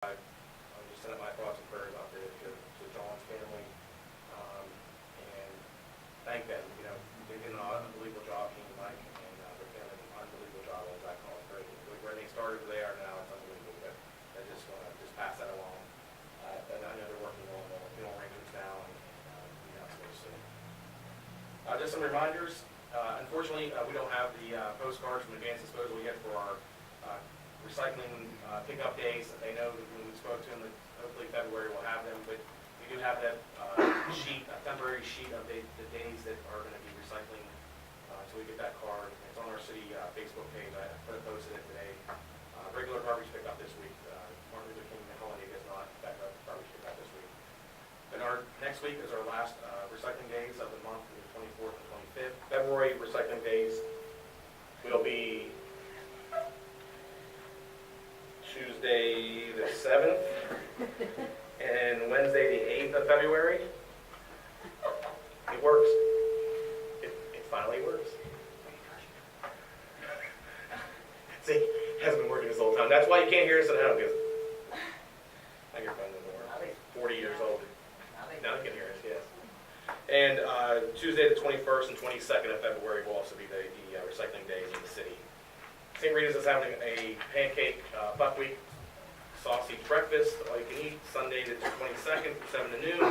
I just sent up my thoughts and prayers out there to John's family, and thank them. You know, they did an unbelievable job, King and Mike, and they're doing an unbelievable job on Zach Collins. Great. Where they started, where they are now, it's unbelievable. But I just want to pass that along. And I know they're working on arrangements now, and so soon. Just some reminders. Unfortunately, we don't have the postcards from Advanced Disposal yet for our recycling pickup days. They know that when we spoke to them that hopefully February we'll have them, but we do have that sheet, a temporary sheet of the days that are going to be recycling until we get that card. It's on our city Facebook page. I posted it today. Regular garbage pickup this week. Martin Luther King holiday does not affect our garbage pickup this week. And our next week is our last recycling days of the month, the 24th and 25th. February recycling days will be Tuesday the 7th and Wednesday the 8th of February. It works. It finally works. See, it hasn't been working this whole time. That's why you can't hear us at home, because I hear phone anymore. 40 years old. Now you can hear us, yes. And Tuesday the 21st and 22nd of February will also be the recycling days in the city. St. Rita's is having a pancake buckwheat sausage breakfast, all you can eat, Sunday the 22nd from 7 to noon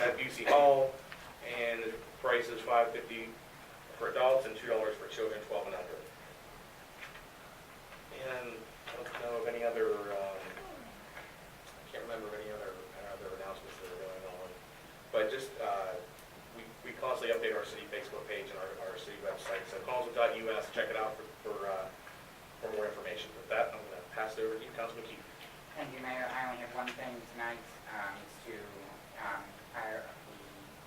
at Busey Hall. And the price is $5.50 for adults and $2 for children 12 and under. And I don't know of any other, I can't remember of any other announcements that are going on. But just, we constantly update our city Facebook page and our city website. So collinsville.us, check it out for more information. With that, I'm going to pass it over to you, Councilman Keith. Thank you, Mayor. I only have one thing tonight. It's to hire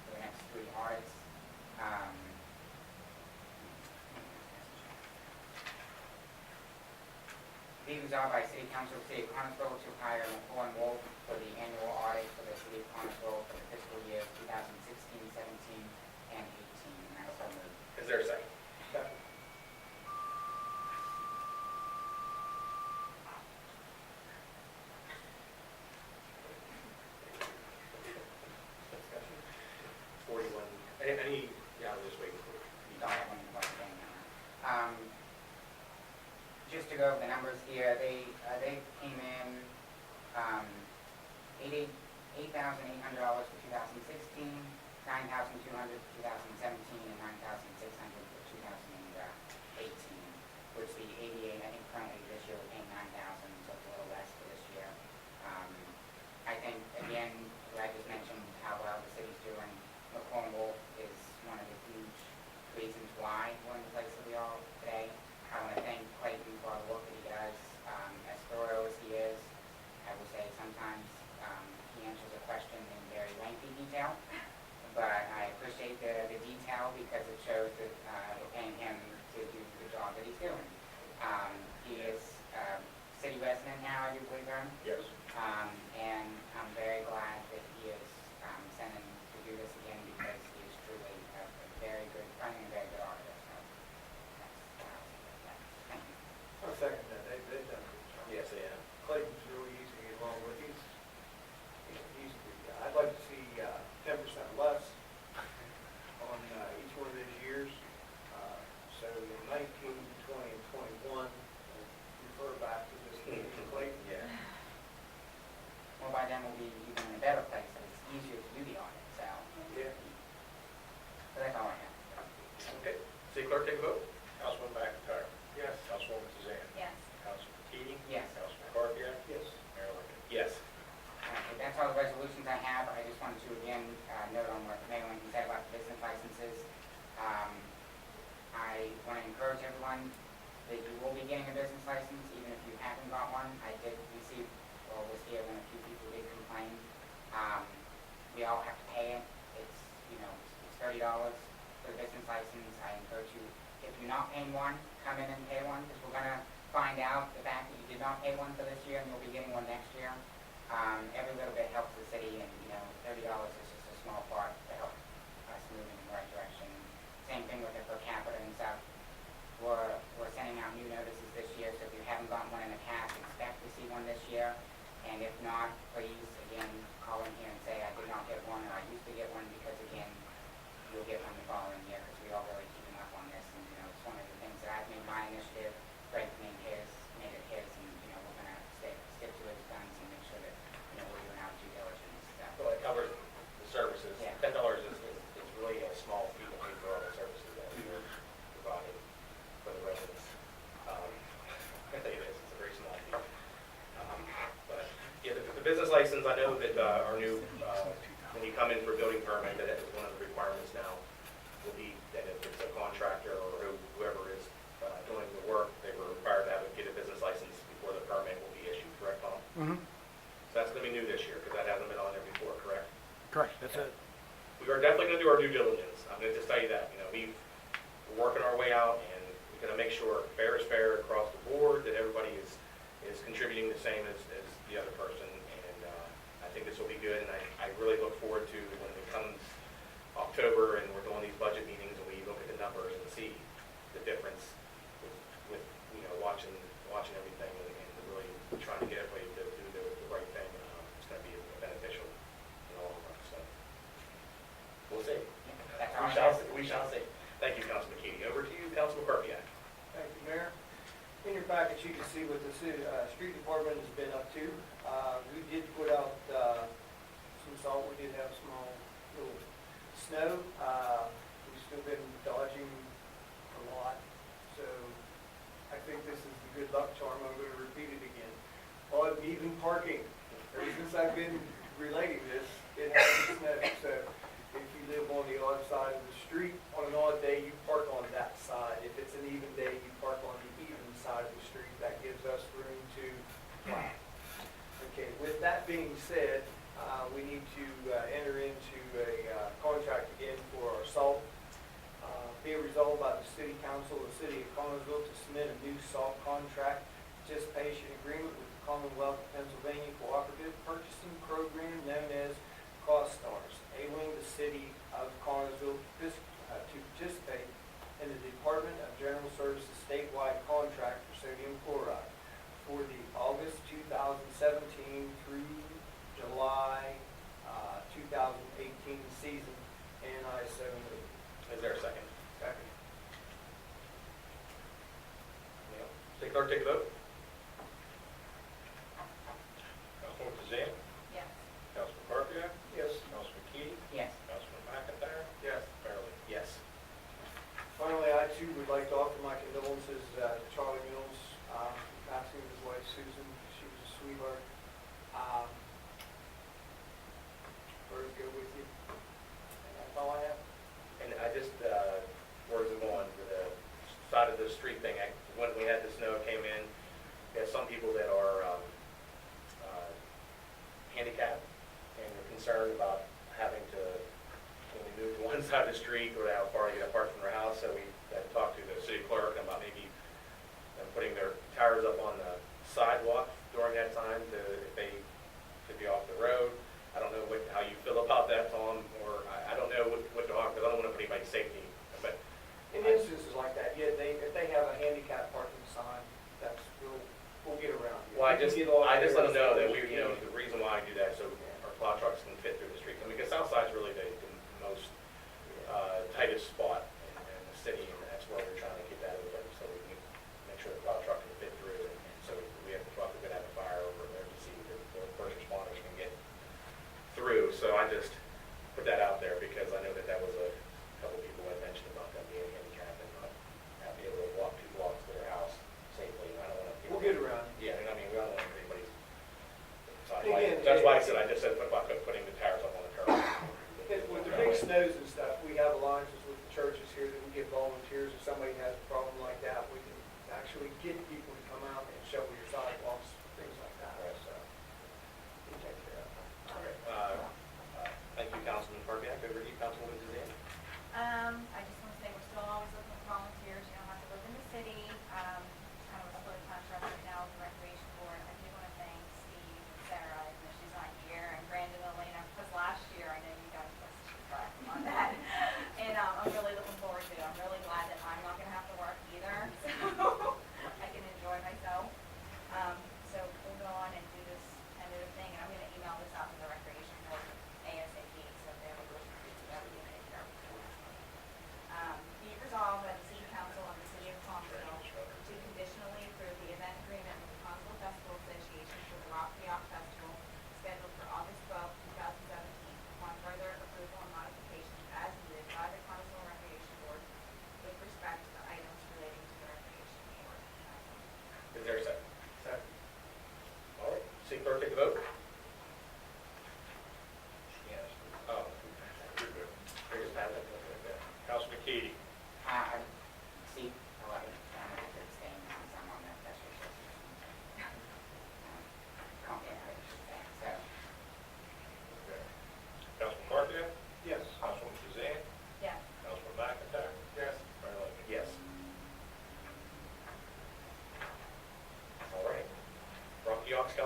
the next 3 audits. Be resolved by City Council of the City of Connersville to hire McCall & Wolf for the annual audit for the City of Connersville for the fiscal year 2016, 17, and 18. And I so move. Is there a second? Second. Discussion? 41. Any, yeah, I was just waiting for it. Don't have one about the now. Just to go over the numbers here, they came in $8,800 for 2016, $9,200 for 2017, and $9,600 for 2018, which the 88, I think currently this year we're paying $9,000, so it's a little less for this year. I think, again, I just mentioned how well the city's doing. McCall & Wolf is one of the huge reasons why we're in the place that we are today. I want to thank Clayton for all the work that he does, as thorough as he is. I would say sometimes he answers a question in very lengthy detail, but I appreciate the detail because it shows that we're paying him to do the job that he's doing. He is a city resident now, I do believe, Aaron? Yes. And I'm very glad that he is sent in to do this again because he is truly a very good friend and a very good auditor. So that's what I'll say about that. Thank you. I second that. They've done a good job. Yes, they have. Clayton's really easy to get along with. He's a good guy. I'd like to see 10% less on each one of these years. So in 19, 20, and 21, refer back to this meeting in Clayton. Yeah. Well, by then we'll be even in a better place, and it's easier to do the audit, so. Yeah. So that's all I have. Okay. City Clerk, take a vote. Councilman McIntyre. Yes. Councilwoman Suzanne. Yes. Councilman Keating. Yes. Councilman Carpio. Yes. Mayor Lincoln. Yes. Okay, that's all the resolutions I have. I just wanted to again note on what Mayor Lincoln said about the business licenses. I want to encourage everyone that you will be getting a business license, even if you haven't got one. I did receive, or was here when a few people did complain. We all have to pay it. It's, it's $30 for the business license. I encourage you, if you're not paying one, come in and pay one, because we're going to find out the fact that you did not pay one for this year, and you'll be getting one next year. Every little bit helps the city, and $30 is just a small part to help us move in the right direction. Same thing with the per capita and stuff. We're sending out new notices this year, so if you haven't gotten one in the past, expect to see one this year. And And if not, please, again, call in here and say, I did not get one, or I used to get one, because again, you'll get one the following year, because we all really keeping up on this, and, it's one of the things that I've made my initiative, Greg made it his, and, we're gonna stick to his guns and make sure that, we're doing our due diligence, so. Well, it covers the services. Yeah. $10 is really a small fee to pay for all the services that we are providing for the residents. I think it is, it's a very small fee. But, yeah, the business license, I know that our new, when you come in for a building permit, that is one of the requirements now will be that if it's a contractor or whoever is doing the work, they were required to get a business license before the permit will be issued, correct, Tom? Mm-hmm. So that's going to be new this year, because that hasn't been on there before, correct? Correct, that's it. We are definitely going to do our due diligence. I'm going to just tell you that. We're working our way out, and we're going to make sure fair is fair across the board, that everybody is contributing the same as the other person. And I think this will be good, and I really look forward to when it comes October and we're doing these budget meetings and we look at the numbers and see the difference with watching everything and really trying to get everybody to do the right thing. It's going to be beneficial in all of us. So we'll see. That's all I We shall have. see. We shall see. Thank you, Councilman Keating. Over to you, Councilman Karpiak. Thank you, Mayor. In your package, you can see what the street department has been up to. We did put out some salt. We did have small little snow. We've still been dodging a lot. So I think this is the good luck charm. I'm going to repeat it again. On even parking, ever since I've been relating this, it hasn't snowed. So if you live on the odd side of the street, on an odd day, you park on that side. If it's an even day, you park on the even side of the street. That gives us room to plow. Okay, with that being said, we need to enter into a contract again for our salt. Be it resolved by the City Council of the City of Connersville to submit a new salt contract participation agreement with the Commonwealth of Pennsylvania Cooperative Purchasing Program known as COSTARS, enabling the City of Connersville to participate in the Department of General Services statewide contract for sodium chloride for the August 2017 through July 2018 season, and I so move. Is there a second? Second. City Clerk, take a vote. Councilwoman DeZan? Yes. Councilman Karpiak? Yes. Councilman Keating? Yes. Councilman McIntyre? Yes. Mayor Lee? Yes. Finally, I too would like to offer my condolences to Charlie Mills, passing his wife Susan. She was a sweetheart. Prayers go with you. And that's all I have. And I just, words of on for the side of the street thing, when we had the snow came in, we have some people that are handicapped and are concerned about having to, when we move to one side of the street or how far they get apart from their house, so we had to talk to the city clerk about maybe them putting their tires up on the sidewalk during that time to, if they could be off the road. I don't know how you feel about that, Tom, or I don't know what to offer, because I don't want to put anybody's safety, but In instances like that, yeah, if they have a handicap parking sign, we'll get around it. well, I We just can get all let there them know as that far as can. the reason why I do that, so our plow trucks can fit through the street. I mean, because Southside's really the most tightest spot in the city, and that's where we're trying to get that open, so we can make sure the plow truck can fit through, and so we have the truck, we're gonna have a fire or emergency, the first responders can get through. So I just put that out there because I know that was a couple people had mentioned about them being handicapped and not being able to walk 2 blocks to their house safely. And I don't want to. We'll get around it. Yeah, and I mean, we don't want anybody's. So Again, that's why I said, I just said about putting the tires up on the curb. With the big snows and stuff, we have alliances with the churches here that we get volunteers. If somebody has a problem like that, we can actually get people to come out and shovel your sidewalks, things like that. So we take care of it. All right. Thank you, Councilman Karpiak. Over to you, Councilwoman DeZan. I just want to say we're still always looking for volunteers. You don't have to live in the city. Kind of a split contract right now with the recreation board. I do want to thank Steve and Sarah, even though she's not here, and Brandon and Elena, because last year I know you guys missed back on that. And I'm really looking forward to it. I'm really glad that I'm not going to have to work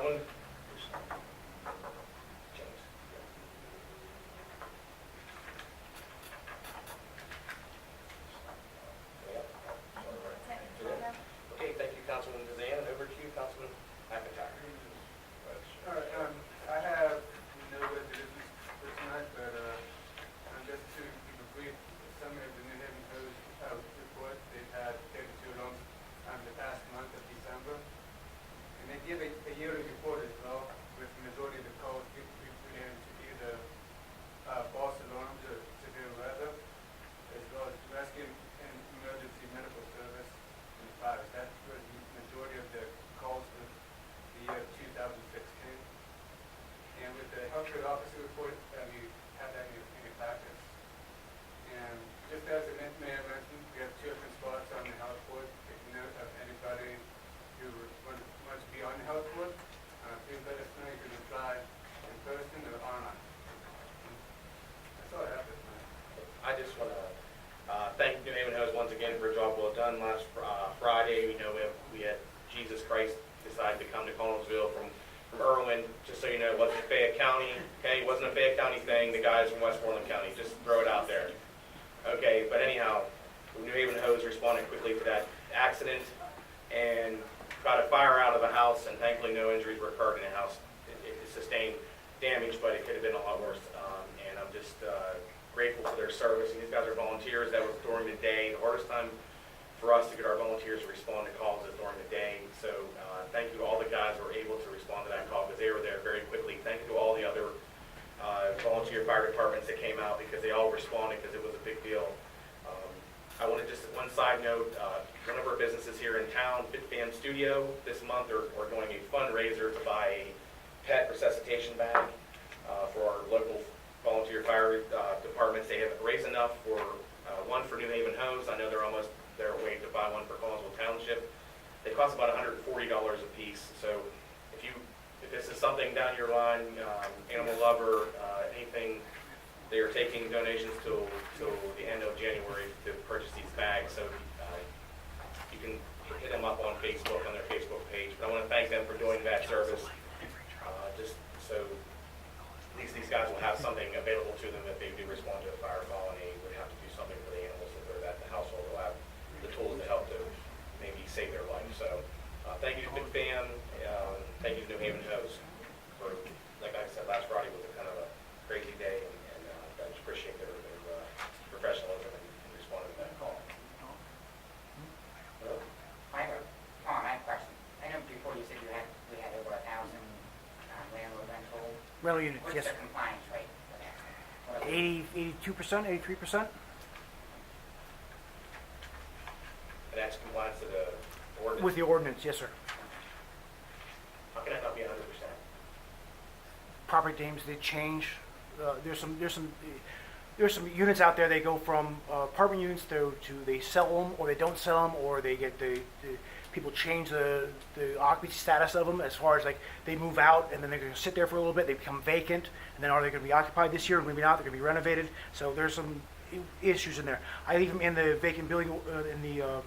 Owen? James? Okay, thank you, Councilman DeZan. Over to you, Councilman McIntyre. All right, I have no other business this night, but just to give a brief summary of the New Haven Hose report, they've had 32 loans the past month of December, and they give a yearly report as well, with the majority of the calls related to either false alarms or severe weather, as well as rescue and emergency medical service and fires. That was the majority of the calls for the year 2016. And with the healthcare officer report, you have that in your packets. And just as the mayor mentioned, we have 2 open spots on the health board. If you know of anybody who wants to be on the health board, please let us know. You can apply in person or online. That's all I have this night. I just want to thank New Haven Hose once again for a job well done. Last Friday, we had Jesus Christ decided to come to Collinsville from Irwin. Just so you know, it wasn't Fayette County. Okay, it wasn't a Fayette County thing. The guys from Westmoreland County. Just throw it out there. Okay, but anyhow, New Haven Hose responded quickly to that accident and got a fire out of the house, and thankfully no injuries were occurred in the house. It sustained damage, but it could have been a lot worse. And I'm just grateful for their service. And these guys are volunteers. That was during the day. The hardest time for us to get our volunteers to respond to calls is during the day. So thank you to all the guys who were able to respond to that call, because they were there very quickly. Thank you to all the other volunteer fire departments that came out, because they all responded, because it was a big deal. I want to just, one side note, one of our businesses here in town, FitFam Studio, this month are doing a fundraiser to buy a pet resuscitation bag for our local volunteer fire departments. They have raised enough for one for New Haven Hose. I know they're waiting to buy one for Collinsville Township. They cost about $140 a piece. So if this is something down your line, animal lover, anything, they are taking donations till the end of January to purchase these bags. So you can hit them up on Facebook, on their Facebook page. But I want to thank them for doing that service, just so at least these guys will have something available to them if they do respond to a fire call, and they would have to do something for the animals if they're at the household. They'll have the tools to help to maybe save their life. So thank you to FitFam, thank you to New Haven Hose for, like I said, last Friday was a kind of a crazy day, and I just appreciate their professionalism in responding to that call. I have a question. I know before you said we had over 1,000 landlord rental. Rental units, What's yes. the compliance rate for that? What are we- 82%, 83%? And that's compliance to the ordinance. With the ordinance, yes, sir. How can that not be 100%? Property names, they change. There's some units out there, they go from apartment units to they sell them, or they don't sell them, or they get the people change the occupancy status of them, as far as like they move out and then they're going to sit there for a little bit, they become vacant, and then are they going to be occupied this year, or maybe not, they're going to be renovated. So there's some issues in there. I leave them in the vacant building, in the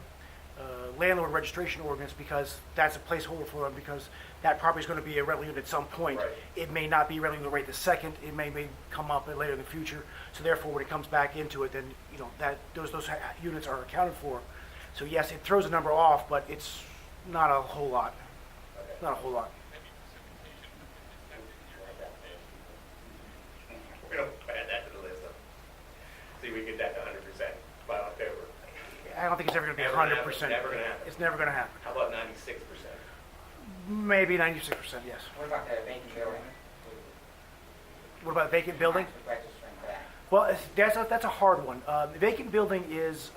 landlord registration ordinance, because that's a placeholder for them, because that property is going to be a rental unit at some point. Right. It may not be rental unit right this second, it may come up later in the future. So therefore, when it comes back into it, then that those units are accounted for. So yes, it throws a number off, but it's not a whole lot. Okay. Not a whole lot. We're going to add that to the list. See if we get that to 100% by October. I don't think it's ever going to be Never gonna 100%. happen. Never going to happen. It's never going to happen. How about 96%? Maybe 96%, yes. What about the vacant building? What about vacant building? Who's registering for that? Well, that's a hard one. Vacant building is,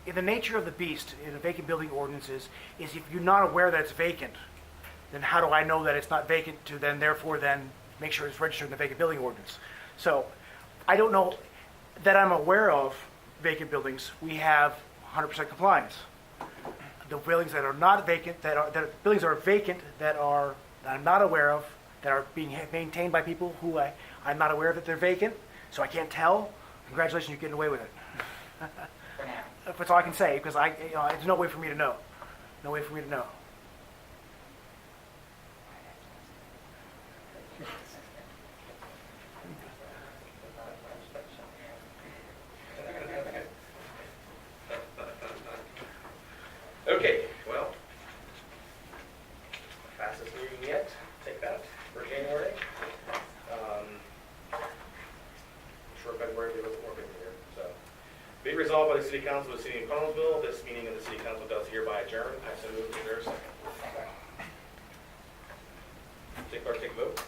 in the nature of the beast, in a vacant building ordinance is if you're not aware that it's vacant, then how do I know that it's not vacant to then therefore then make sure it's registered in the vacant building ordinance? So I don't know that I'm aware of vacant buildings. We have 100% compliance. The buildings that are not vacant, buildings that are vacant that I'm not aware of, that are being maintained by people who I'm not aware that they're vacant, so I can't tell. Congratulations, you're getting away with it. For now? That's all I can say, because there's no way for me to know. No way for me to know. this meeting yet, take that for January. I'm sure February will be a little more busy here, so. Be it resolved by the City Council of the City of Collinsville, this meeting of the City Council does hereby adjourn. I so move. Is there a second? Clerk, take a vote.